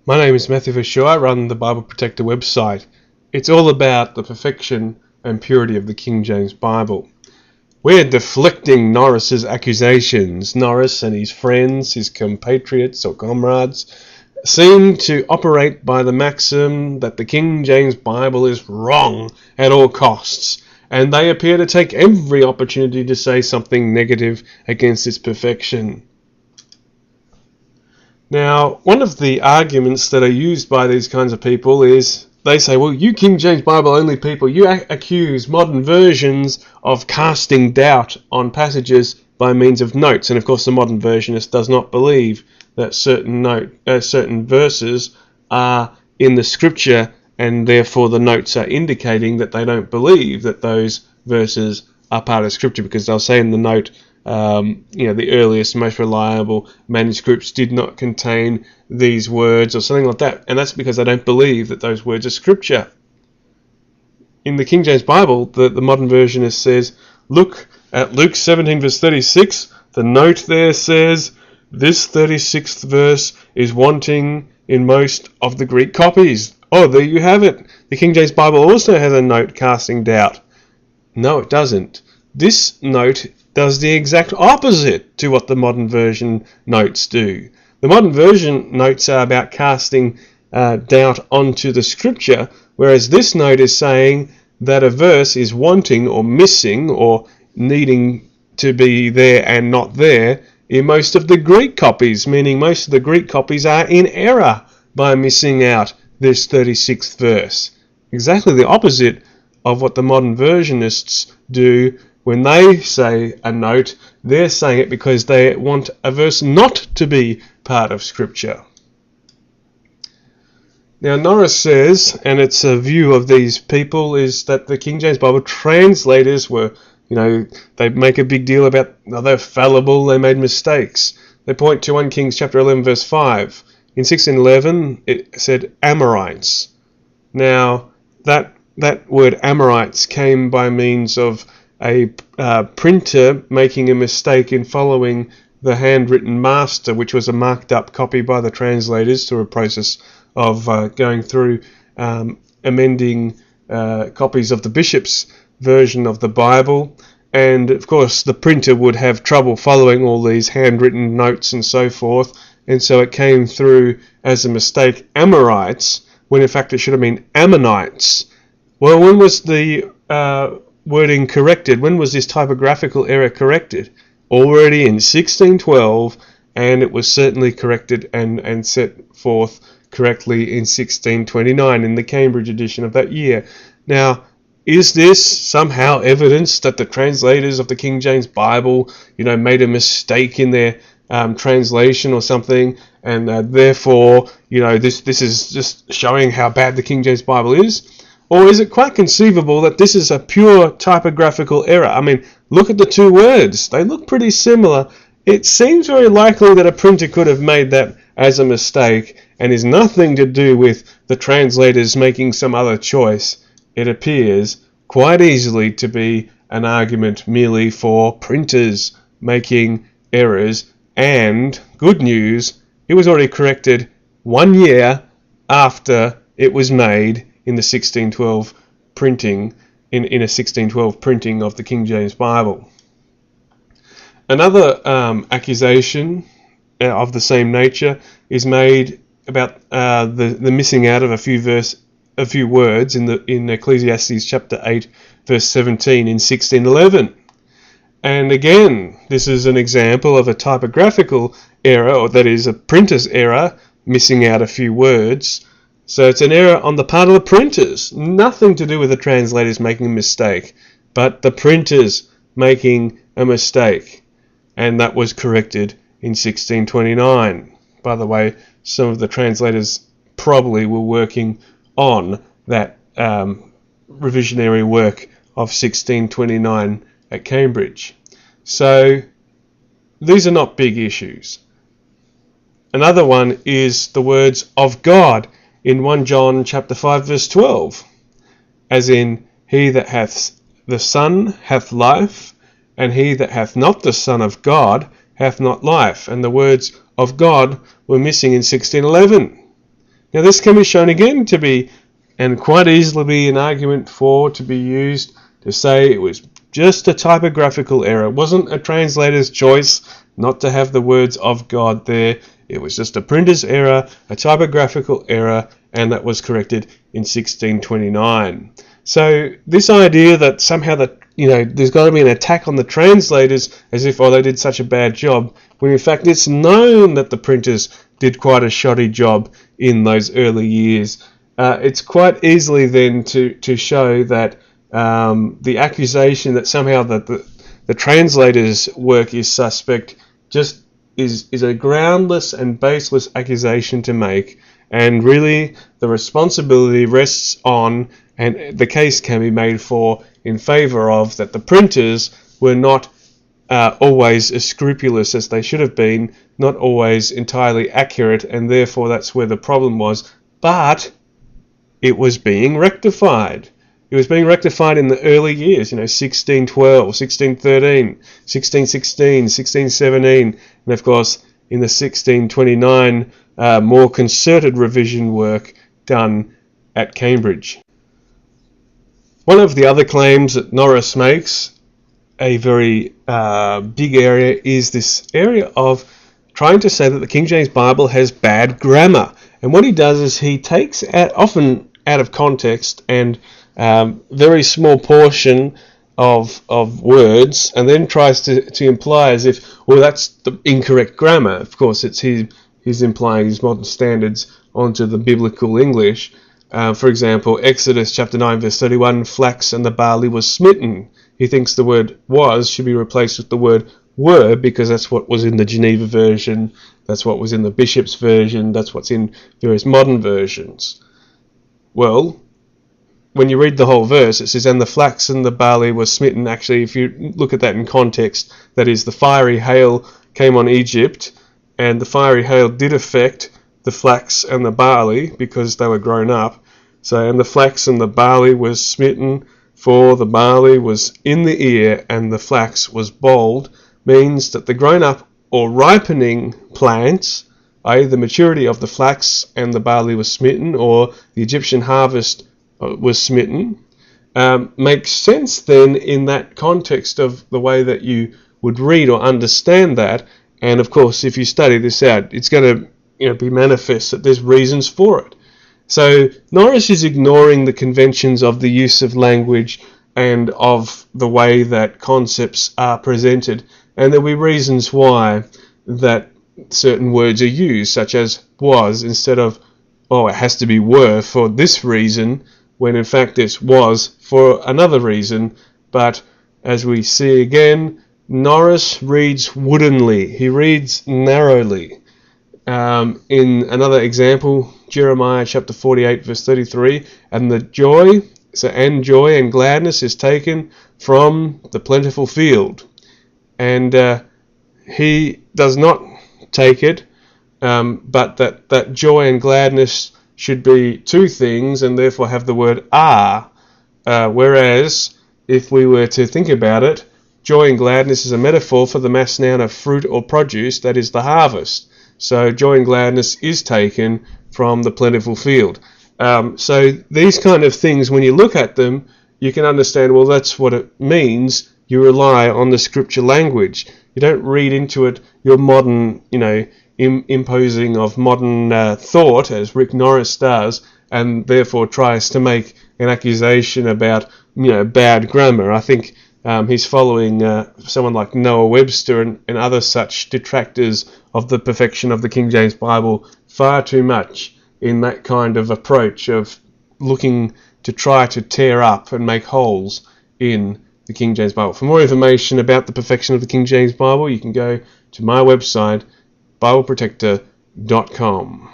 My name is Matthew Fisher. I run the Bible Protector website. It's all about the perfection and purity of the King James Bible. We're deflecting Norris's accusations. Norris and his friends, his compatriots or comrades, seem to operate by the maxim that the King James Bible is wrong at all costs, and they appear to take every opportunity to say something negative against its perfection. Now, one of the arguments that are used by these kinds of people is they say, well, you King James Bible only people, you accuse modern versions of casting doubt on passages by means of notes. And of course, the modern versionist does not believe that certain verses are in the scripture, and therefore the notes are indicating that they don't believe that those verses are part of scripture, because they'll say in the note, the earliest, most reliable manuscripts did not contain these words or something like that. And that's because they don't believe that those words are scripture. In the King James Bible, the modern versionist says, look at Luke 17 verse 36. The note there says, this 36th verse is wanting in most of the Greek copies. Oh, there you have it. The King James Bible also has a note casting doubt. No, it doesn't. This note does the exact opposite to what the modern version notes do. The modern version notes are about casting doubt onto the scripture, whereas this note is saying that a verse is wanting or missing or needing to be there and not there in most of the Greek copies, meaning most of the Greek copies are in error by missing out this 36th verse. Exactly the opposite of what the modern versionists do. When they say a note, they're saying it because they want a verse not to be part of Scripture. Now, Norris says, and it's a view of these people, is that the King James Bible translators were, they make a big deal about they're fallible, they made mistakes. They point to 1 Kings chapter 11 verse 5. In 1611, it said Amorites. Now, that word Amorites came by means of a printer making a mistake in following the handwritten master, which was a marked up copy by the translators through a process of going through amending copies of the bishop's version of the Bible. And of course the printer would have trouble following all these handwritten notes and so forth, and so it came through as a mistake Amorites, when in fact it should have been Ammonites. Well, when was the wording corrected? When was this typographical error corrected? Already in 1612, and it was certainly corrected and set forth correctly in 1629 in the Cambridge edition of that year. Now, is this somehow evidence that the translators of the King James Bible, made a mistake in their translation or something, and therefore, this is just showing how bad the King James Bible is? Or is it quite conceivable that this is a pure typographical error? I mean, look at the two words. They look pretty similar. It seems very likely that a printer could have made that as a mistake and is nothing to do with the translators making some other choice. It appears quite easily to be an argument merely for printers making errors, and good news, it was already corrected 1 year after it was made in the 1612 printing, in a 1612 printing of the King James Bible. Another accusation of the same nature is made about the missing out of a few words in Ecclesiastes chapter 8 verse 17 in 1611. And again, this is an example of a typographical error, or that is a printer's error, missing out a few words. So it's an error on the part of the printers, nothing to do with the translators making a mistake, but the printers making a mistake. And that was corrected in 1629. By the way, some of the translators probably were working on that revisionary work of 1629 at Cambridge. So these are not big issues. Another one is the words of God in 1 John chapter 5 verse 12, as in, he that hath the Son hath life, and he that hath not the Son of God hath not life. And the words of God were missing in 1611. Now this can be shown again to be, and quite easily be, an argument to be used to say it was just a typographical error. It wasn't a translator's choice not to have the words of God there. It was just a printer's error, a typographical error, and that was corrected in 1629. So this idea that somehow there's got to be an attack on the translators as if, they did such a bad job, when in fact it's known that the printers did quite a shoddy job in those early years. It's quite easily then to show that the accusation that somehow the translator's work is suspect just is a groundless and baseless accusation to make, and really the responsibility rests on, and the case can be made for in favour of, that the printers were not always as scrupulous as they should have been, not always entirely accurate, and therefore that's where the problem was. But it was being rectified. It was being rectified in the early years, 1612, 1613, 1616, 1617, and of course in the 1629 more concerted revision work done at Cambridge. One of the other claims that Norris makes, a very big area, is this area of trying to say that the King James Bible has bad grammar. And what he does is he takes often out of context and very small portion of words, and then tries to imply as if, that's the incorrect grammar. Of course, it's he's implying his modern standards onto the biblical English. For example, Exodus chapter 9 verse 31, flax and the barley was smitten. He thinks the word was should be replaced with the word were, because that's what was in the Geneva version, that's what was in the Bishop's version, that's what's in various modern versions. Well, when you read the whole verse, it says, and the flax and the barley was smitten. Actually, if you look at that in context, that is, the fiery hail came on Egypt, and the fiery hail did affect the flax and the barley because they were grown up. So, and the flax and the barley was smitten, for the barley was in the ear and the flax was bold, means that the grown up or ripening plants, i.e. the maturity of the flax and the barley was smitten, or the Egyptian harvest was smitten, makes sense then in that context of the way that you would read or understand that. And of course, if you study this out, it's going to be manifest that there's reasons for it. So Norris is ignoring the conventions of the use of language and of the way that concepts are presented, and there'll be reasons why that certain words are used, such as was instead of it has to be were for this reason, when in fact it's was for another reason. But as we see again, Norris reads woodenly, he reads narrowly. In another example, Jeremiah chapter 48 verse 33, and joy and gladness is taken from the plentiful field. And he does not take it, but that joy and gladness should be two things, and therefore have the word are. Whereas, if we were to think about it, joy and gladness is a metaphor for the mass noun of fruit or produce, that is the harvest. So joy and gladness is taken from the plentiful field. So these kind of things, when you look at them, you can understand, that's what it means. You rely on the scripture language. You don't read into it your modern, imposing of modern thought, as Rick Norris does, and therefore tries to make an accusation about, bad grammar. I think he's following someone like Noah Webster and other such detractors of the perfection of the King James Bible far too much in that kind of approach of looking to try to tear up and make holes in the King James Bible. For more information about the perfection of the King James Bible, you can go to my website, BibleProtector.com.